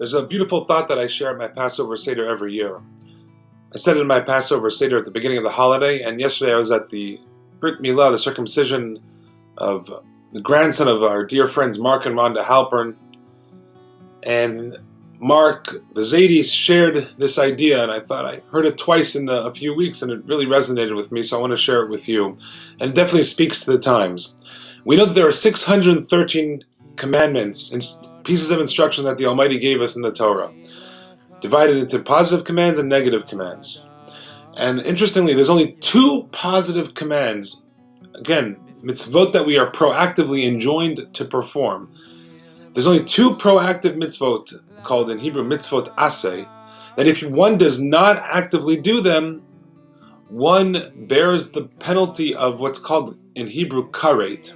There's a beautiful thought that I share at my Passover Seder every year. I said it in my Passover Seder at the beginning of the holiday, and yesterday I was at the Brit Milah, the circumcision of the grandson of our dear friends Mark and Rhonda Halpern. And Mark, the Zadis, shared this idea, and I thought I heard it twice in a few weeks, and it really resonated with me, so I want to share it with you. And it definitely speaks to the times. We know that there are 613 commandments and pieces of instruction that the Almighty gave us in the Torah, divided into positive commands and negative commands. And interestingly, there's only 2 positive commands, again, mitzvot that we are proactively enjoined to perform. There's only 2 proactive mitzvot, called in Hebrew mitzvot aseh, that if one does not actively do them, one bears the penalty of what's called in Hebrew karet,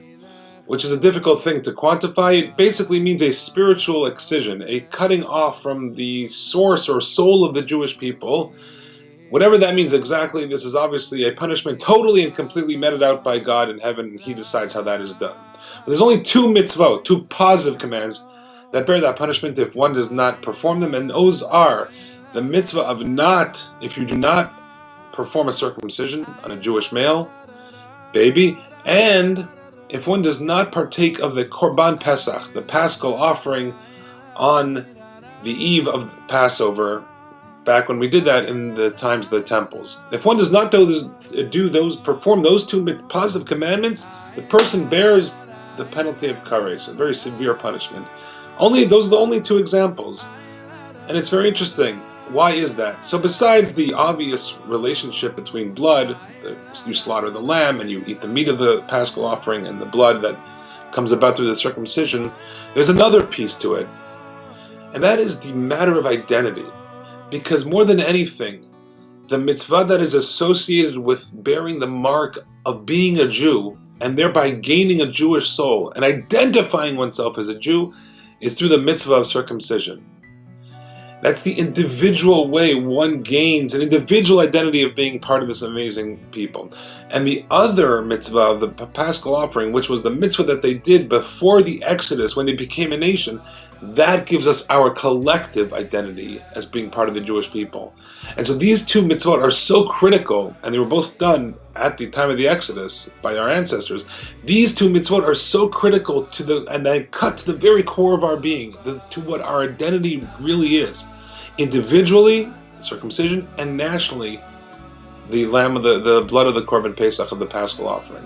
which is a difficult thing to quantify. It basically means a spiritual excision, a cutting off from the source or soul of the Jewish people. Whatever that means exactly, this is obviously a punishment totally and completely meted out by God in heaven, and He decides how that is done. But there's only 2 mitzvot, 2 positive commands that bear that punishment if one does not perform them, and those are the mitzvah of not, if you do not perform a circumcision on a Jewish male, baby, and if one does not partake of the Korban Pesach, the Paschal offering, on the eve of Passover, back when we did that in the times of the temples. If one does not perform those 2 positive commandments, the person bears the penalty of kares, a very severe punishment. Those are the only 2 examples. And it's very interesting. Why is that? So besides the obvious relationship between blood, you slaughter the lamb and you eat the meat of the Paschal offering and the blood that comes about through the circumcision, there's another piece to it. And that is the matter of identity. Because more than anything, the mitzvah that is associated with bearing the mark of being a Jew and thereby gaining a Jewish soul and identifying oneself as a Jew is through the mitzvah of circumcision. That's the individual way one gains an individual identity of being part of this amazing people. And the other mitzvah, the Paschal offering, which was the mitzvah that they did before the Exodus when they became a nation, that gives us our collective identity as being part of the Jewish people. And so these 2 mitzvot are so critical, and they were both done at the time of the Exodus by our ancestors. These 2 mitzvot are so critical and they cut to the very core of our being, to what our identity really is. Individually, circumcision, and nationally, the blood of the Korban Pesach of the Paschal offering.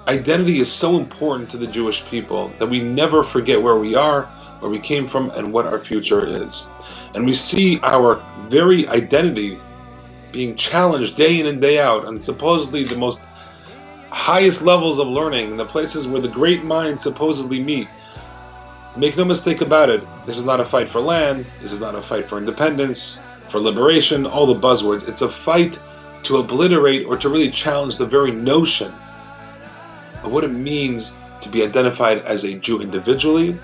Identity is so important to the Jewish people that we never forget where we are, where we came from, and what our future is. And we see our very identity being challenged day in and day out, and supposedly the most highest levels of learning, the places where the great minds supposedly meet. Make no mistake about it, this is not a fight for land, this is not a fight for independence, for liberation, all the buzzwords. It's a fight to obliterate or to really challenge the very notion of what it means to be identified as a Jew individually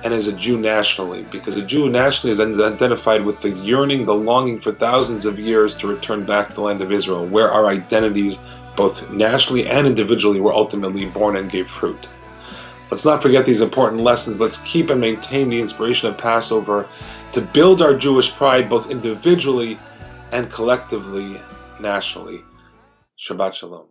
and as a Jew nationally, because a Jew nationally is identified with the yearning, the longing for thousands of years to return back to the land of Israel, where our identities, both nationally and individually, were ultimately born and gave fruit. Let's not forget these important lessons. Let's keep and maintain the inspiration of Passover to build our Jewish pride both individually and collectively, nationally. Shabbat Shalom.